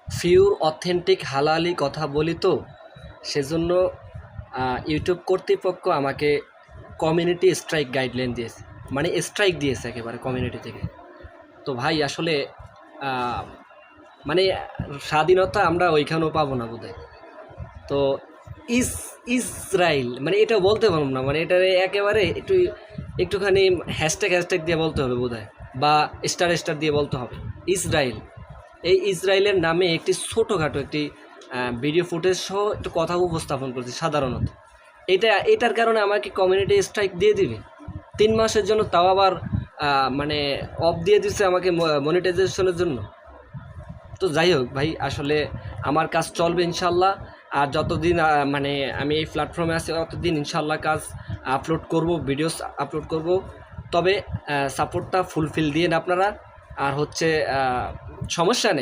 Pure authentic হালালি কথা বলি, তো সেজন্য ইউটিউব কর্তৃপক্ষ আমাকে কমিউনিটি স্ট্রাইক গাইডলাইন দিয়েছে, মানে স্ট্রাইক দিয়েছে একেবারে কমিউনিটি থেকে। তো ভাই আসলে মানে স্বাধীনতা আমরা ওইখানেও পাবো না বোধহয়। তো ইসরায়েল মানে এটা বলতে পারবো না, মানে এটা একেবারে একটুখানি হ্যাশট্যাগ দিয়ে বলতে হবে বোধহয়, বা স্টার দিয়ে বলতে হবে ইসরায়েল। এই ইসরায়েলের নামে একটি ছোটোখাটো একটি ভিডিও ফুটেজ সহ একটু কথা উপস্থাপন করছি সাধারণত। এটার কারণে আমাকে কমিউনিটি স্ট্রাইক দিয়ে দিবে 3 মাসের জন্য, তাও আবার মানে অফ দিয়ে দিচ্ছে আমাকে মনিটাইজেশনের জন্য। তো যাই হোক ভাই, আসলে আমার কাজ চলবে ইনশাল্লাহ। আর যতদিন মানে আমি এই প্ল্যাটফর্মে আছি ততদিন ইনশাল্লাহ কাজ আপলোড করব, ভিডিওস আপলোড করব। তবে সাপোর্টটা ফুলফিল দিন আপনারা। আর হচ্ছে সমস্যা নেই।